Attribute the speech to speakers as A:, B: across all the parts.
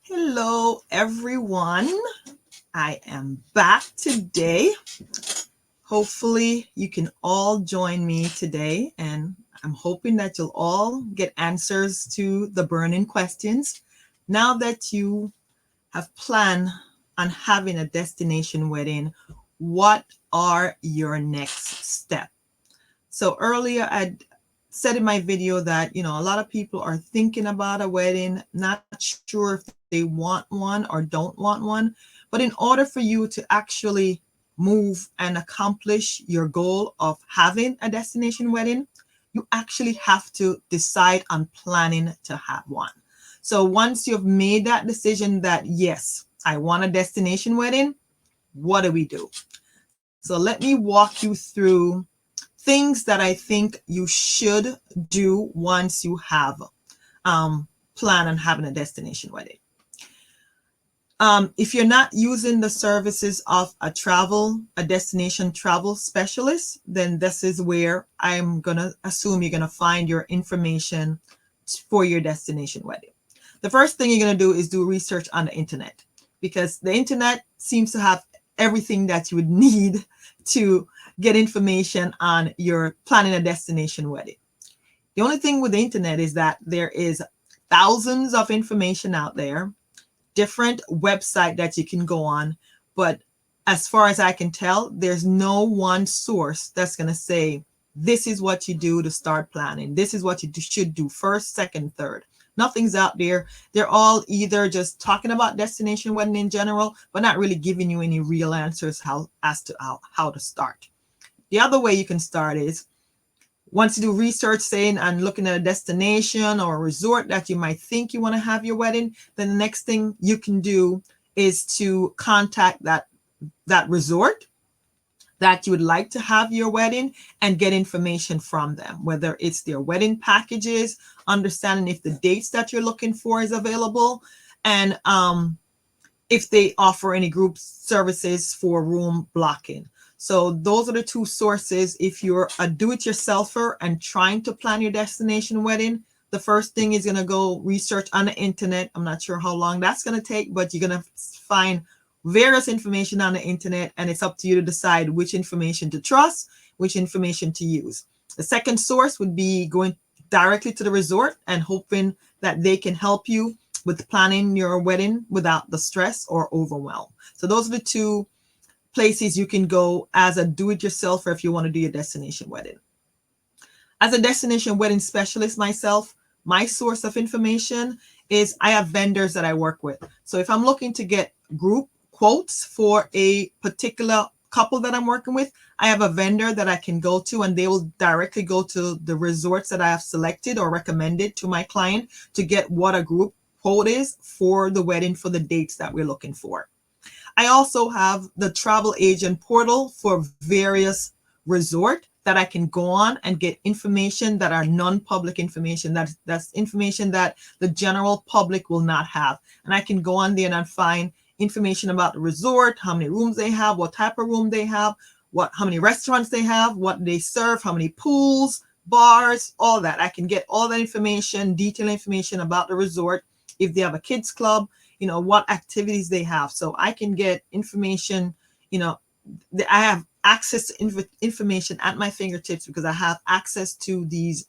A: Hello, everyone. I am back today. Hopefully, you can all join me today, and I'm hoping that you'll all get answers to the burning questions. Now that you have planned on having a destination wedding, what are your next steps? So earlier I said in my video that, a lot of people are thinking about a wedding, not sure if they want one or don't want one. But in order for you to actually move and accomplish your goal of having a destination wedding, you actually have to decide on planning to have one. So once you've made that decision that, yes, I want a destination wedding, what do we do? So let me walk you through things that I think you should do once you have plan on having a destination wedding. If you're not using the services of a destination travel specialist, then this is where I'm going to assume you're going to find your information for your destination wedding. The first thing you're going to do is do research on the internet, because the internet seems to have everything that you would need to get information on your planning a destination wedding. The only thing with the internet is that there is thousands of information out there, different website that you can go on. But as far as I can tell, there's no one source that's going to say, this is what you do to start planning. This is what you should do first, second, third. Nothing's out there. They're all either just talking about destination wedding in general, but not really giving you any real answers as to how to start. The other way you can start is once you do research saying and looking at a destination or a resort that you might think you want to have your wedding, then the next thing you can do is to contact that resort that you would like to have your wedding and get information from them, whether it's their wedding packages, understanding if the dates that you're looking for is available, and if they offer any group services for room blocking. So those are the two sources. If you're a do-it-yourselfer and trying to plan your destination wedding, the first thing is going to go research on the internet. I'm not sure how long that's going to take, but you're going to find various information on the internet, and it's up to you to decide which information to trust, which information to use. The second source would be going directly to the resort and hoping that they can help you with planning your wedding without the stress or overwhelm. So those are the two places you can go as a do-it-yourselfer if you want to do your destination wedding. As a destination wedding specialist myself, my source of information is I have vendors that I work with. So if I'm looking to get group quotes for a particular couple that I'm working with, I have a vendor that I can go to, and they will directly go to the resorts that I have selected or recommended to my client to get what a group quote is for the wedding for the dates that we're looking for. I also have the travel agent portal for various resorts that I can go on and get information that are non-public information. That's information that the general public will not have. And I can go on there and find information about the resort, how many rooms they have, what type of room they have, how many restaurants they have, what they serve, how many pools, bars, all that. I can get all that information, detailed information about the resort, if they have a kids club, what activities they have. So I can get information, I have access to information at my fingertips because I have access to these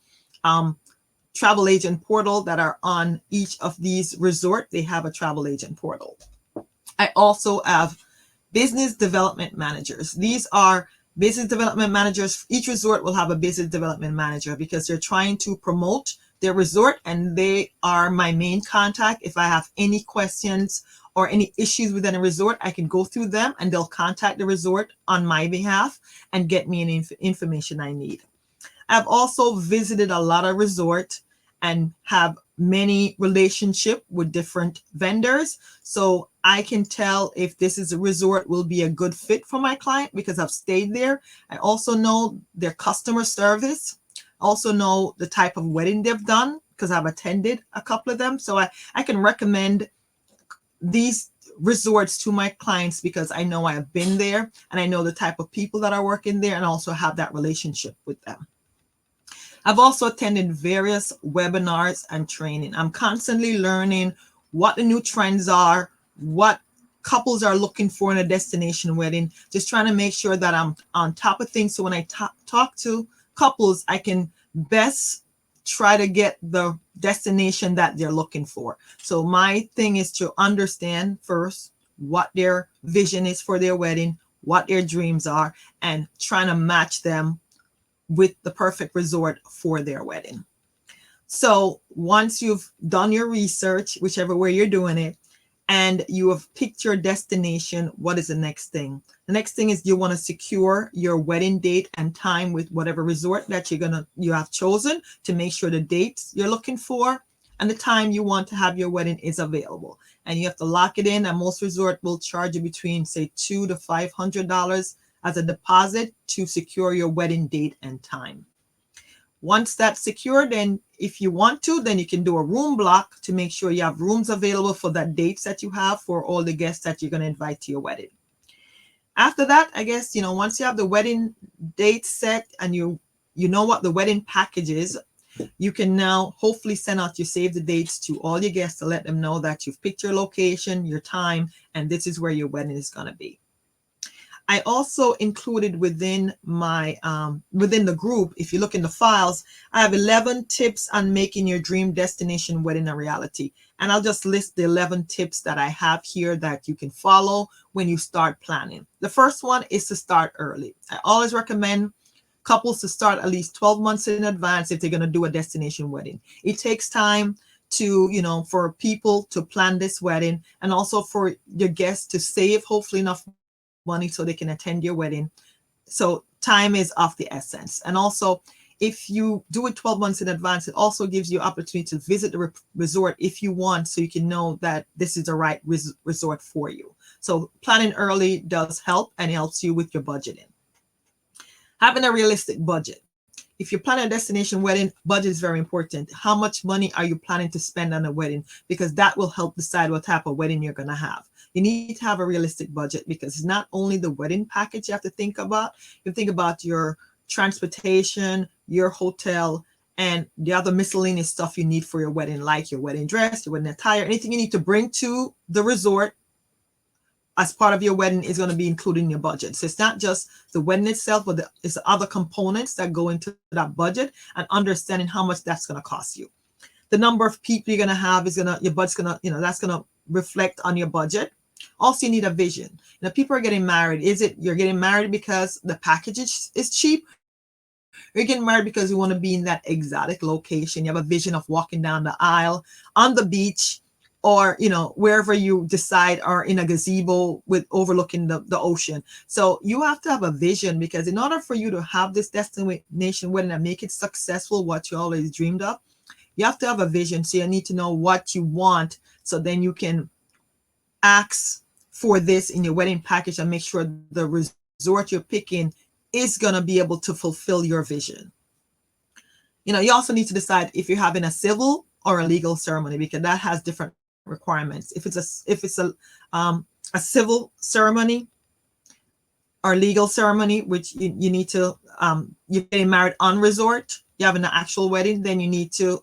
A: travel agent portal that are on each of these resorts. They have a travel agent portal. I also have business development managers. These are business development managers. Each resort will have a business development manager because they're trying to promote their resort, and they are my main contact. If I have any questions or any issues within a resort, I can go through them and they'll contact the resort on my behalf and get me any information I need. I've also visited a lot of resorts and have many relationship with different vendors. So I can tell if this is a resort will be a good fit for my client because I've stayed there. I also know their customer service. Also know the type of wedding they've done because I've attended a couple of them. So I can recommend these resorts to my clients because I know I have been there and I know the type of people that are working there and also have that relationship with them. I've also attended various webinars and training. I'm constantly learning what the new trends are, what couples are looking for in a destination wedding, just trying to make sure that I'm on top of things. So when I talk to couples, I can best try to get the destination that they're looking for. So my thing is to understand first what their vision is for their wedding, what their dreams are, and trying to match them with the perfect resort for their wedding. So once you've done your research, whichever way you're doing it, and you have picked your destination, what is the next thing? The next thing is you want to secure your wedding date and time with whatever resort that you have chosen, to make sure the dates you're looking for and the time you want to have your wedding is available. And you have to lock it in. And most resort will charge you between, say, $200 to $500 as a deposit to secure your wedding date and time. Once that's secure, then if you want to, then you can do a room block to make sure you have rooms available for that dates that you have for all the guests that you're going to invite to your wedding. After that, I guess, once you have the wedding date set and you know what the wedding package is, you can now hopefully send out your save the dates to all your guests to let them know that you've picked your location, your time, and this is where your wedding is going to be. I also included within my within the group, if you look in the files, I have 11 tips on making your dream destination wedding a reality. And I'll just list the 11 tips that I have here that you can follow when you start planning. The first one is to start early. I always recommend couples to start at least 12 months in advance if they're going to do a destination wedding. It takes time to, for people to plan this wedding, and also for your guests to save hopefully enough money so they can attend your wedding. So time is of the essence. And also, if you do it 12 months in advance, it also gives you opportunity to visit the resort if you want, so you can know that this is the right resort for you. So planning early does help, and helps you with your budgeting. Having a realistic budget. If you're planning a destination wedding, budget is very important. How much money are you planning to spend on a wedding? Because that will help decide what type of wedding you're going to have. You need to have a realistic budget, because it's not only the wedding package you have to think about. You think about your transportation, your hotel, and the other miscellaneous stuff you need for your wedding, like your wedding dress, your wedding attire, anything you need to bring to the resort as part of your wedding is going to be included in your budget. So it's not just the wedding itself, but it's the other components that go into that budget, and understanding how much that's going to cost you. The number of people you're going to have is your budget's going to, that's going to reflect on your budget. Also, you need a vision. People are getting married. Is it you're getting married because the package is cheap? You're getting married because you want to be in that exotic location. You have a vision of walking down the aisle on the beach, or wherever you decide, or in a gazebo with overlooking the ocean. So you have to have a vision, because in order for you to have this destination wedding and make it successful, what you always dreamed of, you have to have a vision. So you need to know what you want, so then you can ask for this in your wedding package and make sure the resort you're picking is going to be able to fulfill your vision. You also need to decide if you're having a civil or a legal ceremony, because that has different requirements. If it's a civil ceremony or legal ceremony, which you need to you're getting married on resort, you're having an actual wedding, then you need to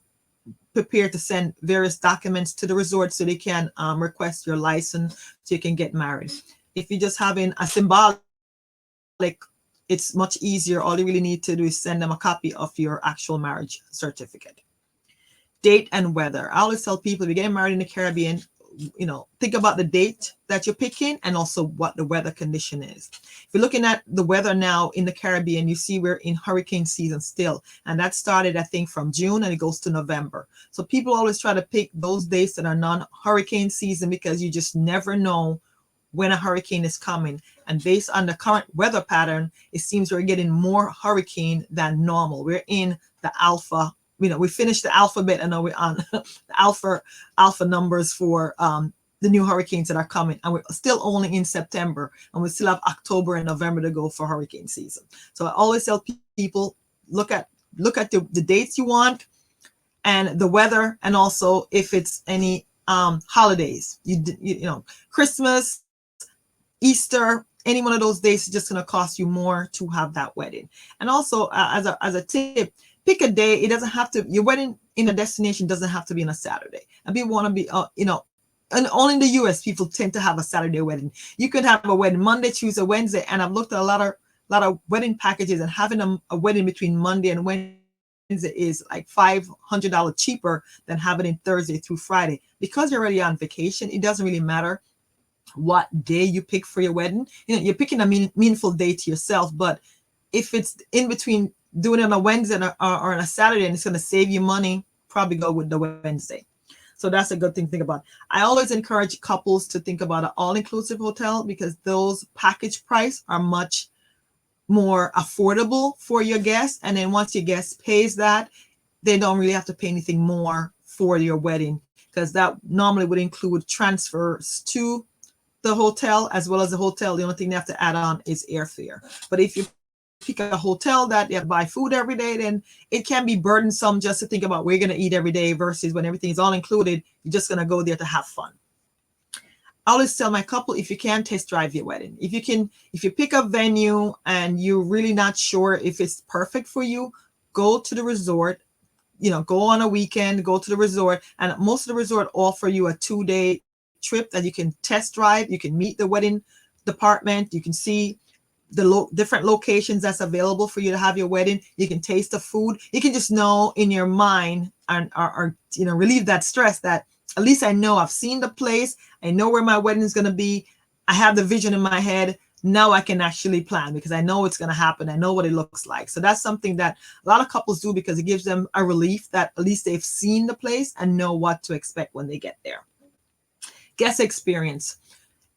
A: prepare to send various documents to the resort so they can request your license so you can get married. If you're just having a symbolic, it's much easier. All you really need to do is send them a copy of your actual marriage certificate. Date and weather. I always tell people, if you're getting married in the Caribbean, think about the date that you're picking, and also what the weather condition is. If you're looking at the weather now in the Caribbean, you see we're in hurricane season still. And that started, I think, from June, and it goes to November. So people always try to pick those dates that are non-hurricane season, because you just never know when a hurricane is coming. And based on the current weather pattern, it seems we're getting more hurricane than normal. We're in the alpha. We finished the alphabet, and now we're on the alpha numbers for the new hurricanes that are coming. And we're still only in September, and we still have October and November to go for hurricane season. So I always tell people, look at the dates you want, and the weather, and also if it's any holidays. Christmas, Easter, any one of those days is just going to cost you more to have that wedding. And also, as a tip, pick a day. It doesn't have to, your wedding in a destination doesn't have to be on a Saturday. And people want to be, and only in the US, people tend to have a Saturday wedding. You could have a wedding Monday, Tuesday, Wednesday, and I've looked at a lot of wedding packages, and having a wedding between Monday and Wednesday is like $500 cheaper than having it Thursday through Friday. Because you're already on vacation, it doesn't really matter what day you pick for your wedding. You're picking a meaningful day to yourself, but if it's in between doing it on a Wednesday or on a Saturday and it's going to save you money, probably go with the Wednesday. So that's a good thing to think about. I always encourage couples to think about an all-inclusive hotel, because those package price are much more affordable for your guests. And then once your guest pays that, they don't really have to pay anything more for your wedding, because that normally would include transfers to the hotel as well as the hotel. The only thing they have to add on is airfare. But if you pick a hotel that you have to buy food every day, then it can be burdensome just to think about where you're going to eat every day, versus when everything is all included, you're just going to go there to have fun. I always tell my couple, if you can, test drive your wedding. If you pick a venue and you're really not sure if it's perfect for you, go to the resort. Go on a weekend, go to the resort, and most of the resort offer you a 2-day trip that you can test drive. You can meet the wedding department. You can see the different locations that's available for you to have your wedding. You can taste the food. You can just know in your mind and relieve that stress that at least I know I've seen the place. I know where my wedding is going to be. I have the vision in my head. Now I can actually plan because I know it's going to happen. I know what it looks like. So that's something that a lot of couples do, because it gives them a relief that at least they've seen the place and know what to expect when they get there. Guest experience.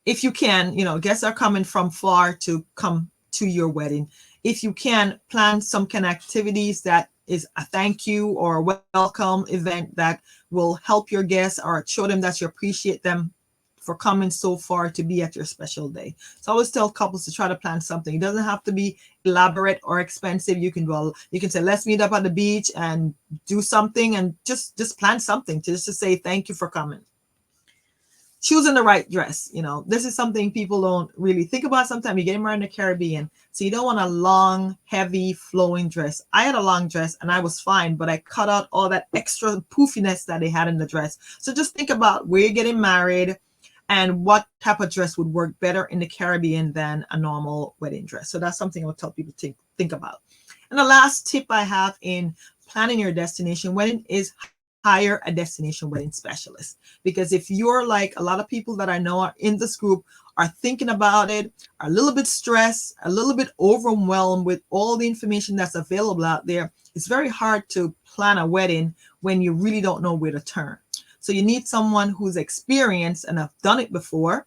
A: If you can, guests are coming from far to come to your wedding. If you can, plan some kind of activities that is a thank you or a welcome event that will help your guests or show them that you appreciate them for coming so far to be at your special day. So I always tell couples to try to plan something. It doesn't have to be elaborate or expensive. You can say, let's meet up at the beach and do something, and just plan something to say thank you for coming. Choosing the right dress. This is something people don't really think about. Sometimes you get married in the Caribbean, so you don't want a long, heavy, flowing dress. I had a long dress and I was fine, but I cut out all that extra poofiness that they had in the dress. So just think about where you're getting married and what type of dress would work better in the Caribbean than a normal wedding dress. So that's something I would tell people to think about. And the last tip I have in planning your destination wedding is hire a destination wedding specialist. Because if you're like a lot of people that I know are in this group are thinking about it, are a little bit stressed, a little bit overwhelmed with all the information that's available out there, it's very hard to plan a wedding when you really don't know where to turn. So you need someone who's experienced and have done it before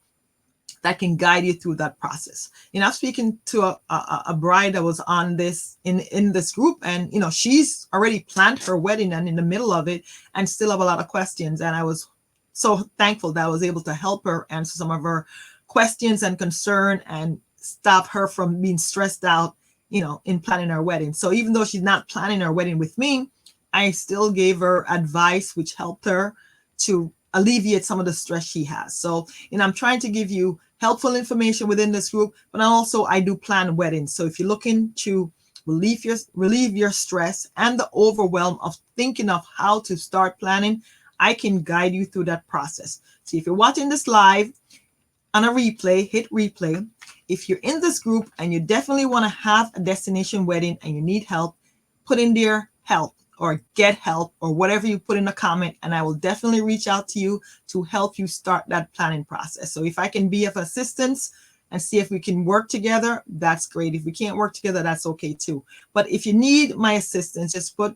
A: that can guide you through that process. I'm speaking to a bride that was on this in this group, and she's already planned her wedding and in the middle of it and still have a lot of questions. And I was so thankful that I was able to help her answer some of her questions and concern and stop her from being stressed out, in planning her wedding. So even though she's not planning her wedding with me, I still gave her advice which helped her to alleviate some of the stress she has. So, I'm trying to give you helpful information within this group, but also I do plan weddings. So if you're looking to relieve your stress and the overwhelm of thinking of how to start planning, I can guide you through that process. So if you're watching this live on a replay, hit replay. If you're in this group and you definitely want to have a destination wedding and you need help, put in there help or get help or whatever you put in a comment, and I will definitely reach out to you to help you start that planning process. So if I can be of assistance and see if we can work together, that's great. If we can't work together, that's okay too. But if you need my assistance, just put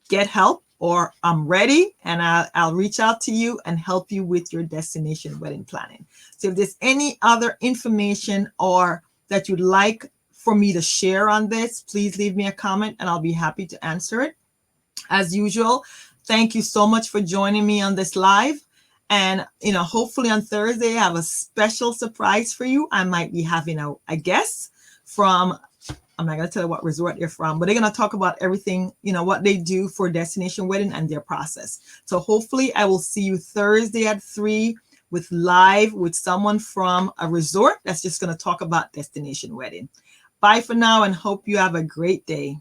A: get help or I'm ready, and I'll reach out to you and help you with your destination wedding planning. So if there's any other information or that you'd like for me to share on this, please leave me a comment and I'll be happy to answer it. As usual, thank you so much for joining me on this live. And, hopefully on Thursday, I have a special surprise for you. I might be having a guest from, I'm not going to tell you what resort they're from, but they're going to talk about everything, what they do for destination wedding and their process. So hopefully I will see you Thursday at 3 with someone from a resort that's just going to talk about destination wedding. Bye for now and hope you have a great day.